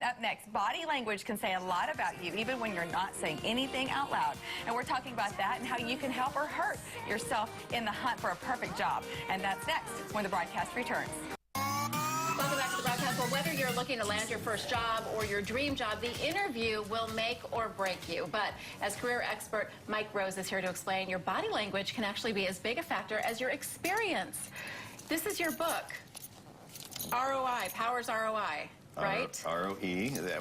Up next, body language can say a lot about you, even when you're not saying anything out loud. And we're talking about that and how you can help or hurt yourself in the hunt for a perfect job. And that's next when the broadcast returns. Welcome back to the broadcast. Well, whether you're looking to land your first job or your dream job, the interview will make or break you. But as career expert Mike Rose is here to explain, your body language can actually be as big a factor as your experience. This is your book, ROI, Powers ROI. Right? ROE.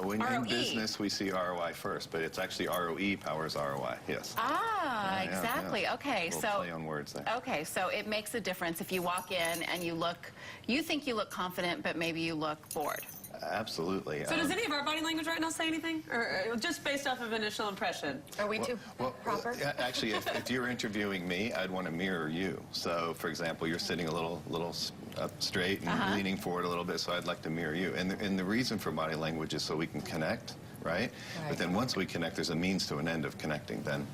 When in business, we see ROI first, but it's actually ROE Powers ROI. Yes. Ah, exactly. Yeah. Okay, so play on words there. Okay, so it makes a difference if you walk in and you think you look confident, but maybe you look bored. Absolutely. So does any of our body language right now say anything, or just based off of initial impression? Are we too proper? Actually, if you're interviewing me, I'd want to mirror you. So, for example, you're sitting a little up straight and leaning forward a little bit, so I'd like to mirror you. And the reason for body language is so we can connect, right? But then once we connect, there's a means to an end of connecting. Then,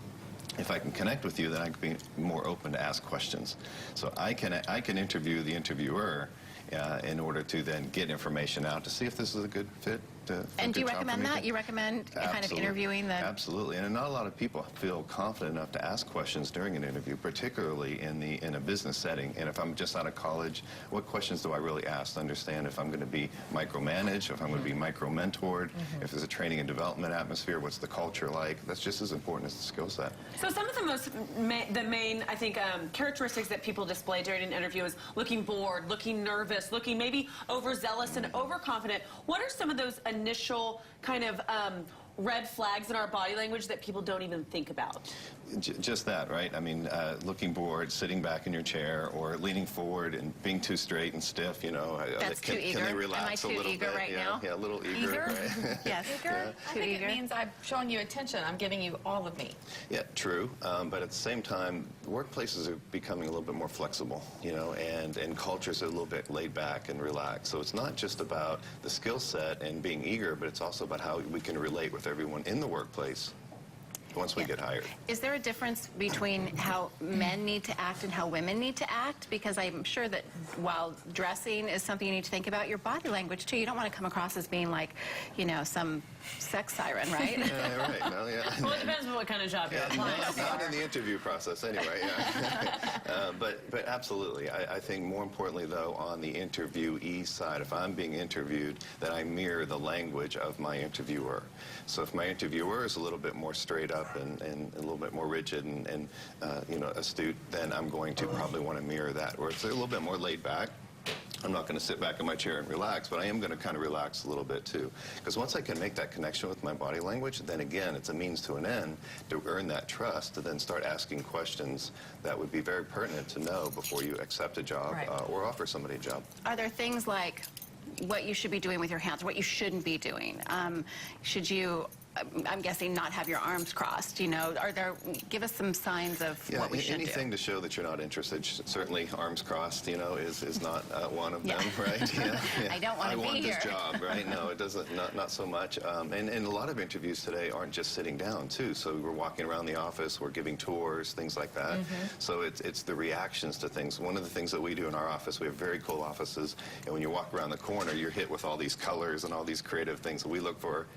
if I can connect with you, then I can be more open to ask questions. So I can interview the interviewer in order to then get information out to see if this is a good fit. And do you recommend that? You recommend kind of interviewing the... Absolutely. And not a lot of people feel confident enough to ask questions during an interview, particularly in a business setting. And if I'm just out of college, what questions do I really ask to understand if I'm going to be micromanaged, if I'm going to be micro-mentored, if there's a training and development atmosphere, what's the culture like? That's just as important as the skill set. So some of the main, I think, characteristics that people display during an interview is looking bored, looking nervous, looking maybe overzealous and overconfident. What are some of those initial kind of red flags in our body language that people don't even think about? Just that, right? I mean, looking bored, sitting back in your chair, or leaning forward and being too straight and stiff, you know. That's too eager. Can they relax Am I too a little eager bit? right now? Yeah, a little eager. Right? Yes. Eager? I think it means I'm showing you attention. I'm giving you all of me. Yeah, true. But at the same time, workplaces are becoming a little bit more flexible, you know, and cultures are a little bit laid back and relaxed. So it's not just about the skill set and being eager, but it's also about how we can relate with everyone in the workplace once we get hired. Is there a difference between how men need to act and how women need to act? Because I'm sure that while dressing is something you need to think about, your body language too. You don't want to come across as being like, you know, some sex siren, right? Yeah, right. No, yeah. Well, it depends on what kind of job you're applying for. Not in the interview process anyway, yeah. But absolutely. I think more importantly, though, on the interviewee side, if I'm being interviewed, that I mirror the language of my interviewer. So if my interviewer is a little bit more straight up and a little bit more rigid and you know, astute, then I'm going to probably want to mirror that. Or it's a little bit more laid back. I'm not going to sit back in my chair and relax, but I am going to kind of relax a little bit too. Because once I can make that connection with my body language, then again, it's a means to an end to earn that trust, to then start asking questions that would be very pertinent to know before you accept a job or offer somebody a job. Are there things like what you should be doing with your hands, what you shouldn't be doing? Should you, I'm guessing, not have your arms crossed, you know? Give us some signs of what we should do. Anything to show that you're not interested. Certainly arms crossed, you know, is not one of them, right? Yeah. I don't want to be here. I want this job, right? No, it doesn't, not so much. And a lot of interviews today aren't just sitting down, too. So we're walking around the office, we're giving tours, things like that. So it's the reactions to things. One of the things that we do in our office, we have very cool offices, and when you walk around the corner, you're hit with all these colors and all these creative things that we look for.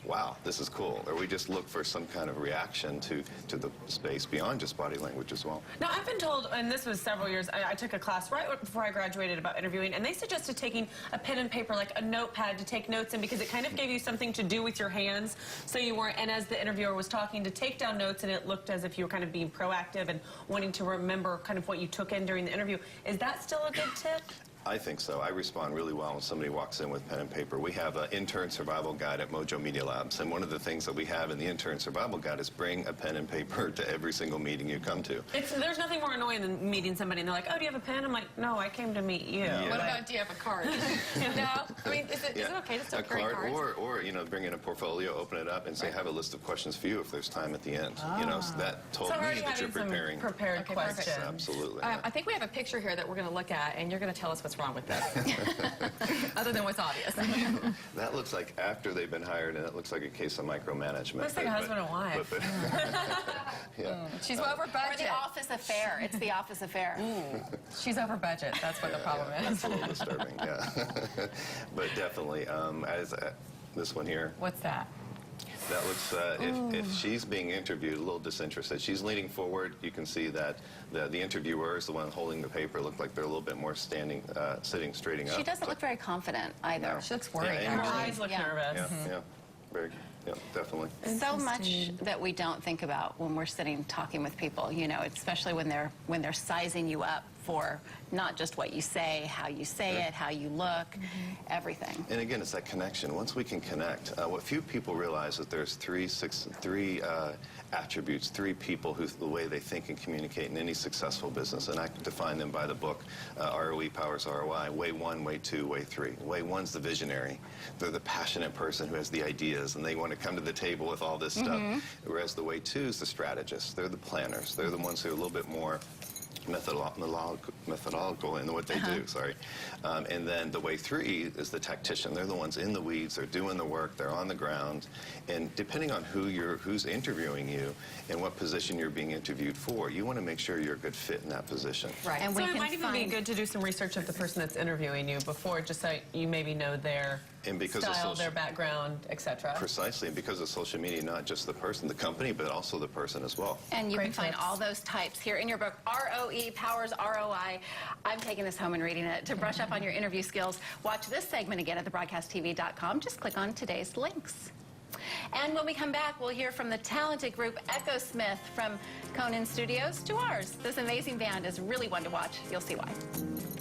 Wow, this is cool. Or we just look for some kind of reaction to the space beyond just body language as well. Now, I've been told, and this was several years, I took a class right before I graduated about interviewing, and they suggested taking a pen and paper, like a notepad, to take notes in, because it kind of gave you something to do with your hands, so you weren't, and as the interviewer was talking, to take down notes, and it looked as if you were kind of being proactive and wanting to remember kind of what you took in during the interview. Is that still a good tip? I think so. I respond really well when somebody walks in with pen and paper. We have an intern survival guide at Mojo Media Labs, and one of the things that we have in the intern survival guide is bring a pen and paper to every single meeting you come to. There's nothing more annoying than meeting somebody and they're like, oh, do you have a pen? I'm like, no, I came to meet you. Yeah. What about, do you have a card? No? I mean, is it okay to still carry cards? Or, you know, bring in a portfolio, open it up, and say, have a list of questions for you if there's time at the end. You know, so that told me that you're preparing. Prepared questions. Absolutely. I think we have a picture here that we're going to look at, and you're going to tell us what's wrong with this. Other than what's obvious. That looks like after they've been hired, and it looks like a case of micromanagement. Looks like a husband and wife. Yeah. She's over budget. Or the office affair. It's the office affair. She's over budget. That's what the problem is. That's a little disturbing, yeah. But definitely, This one here. What's that? That looks, if she's being interviewed, a little disinterested. She's leaning forward. You can see that the interviewer is the one holding the paper. Look like they're a little bit more sitting straighting up. She doesn't look very confident either. No. She looks worried. Yeah, Her and- eyes look Yeah. nervous. Yeah, very, yeah, definitely. So much that we don't think about when we're sitting talking with people, you know, especially when they're sizing you up for not just what you say, how you say it, how you look, everything. And again, it's that connection. Once we can connect, what few people realize that there's three attributes, three people who the way they think and communicate in any successful business, and I define them by the book ROE Powers ROI. Way 1, way 2, way 3. Way 1's the visionary. They're the passionate person who has the ideas and they want to come to the table with all this stuff. Whereas the way 2's the strategists. They're the planners. They're the ones who are a little bit more methodological in what they do, sorry. And then the way 3 is the tactician. They're the ones in the weeds, they're doing the work, they're on the ground. And depending on who's interviewing you and what position you're being interviewed for, you want to make sure you're a good fit in that position. Right. And So we it can might even be find- good to do some research of the person that's interviewing you before, just so you maybe know their And because of style, social- their background, etc. Precisely, and because of social media, not just the person, the company, but also the person as well. And you Great can find tips. all those types here in your book, ROE Powers ROI. I'm taking this home and reading it to brush up on your interview skills. Watch this segment again at thebroadcasttv.com. Just click on today's links. And when we come back, we'll hear from the talented group ECHOSMITH from Conan Studios to ours. This amazing band is really one to watch. You'll see why.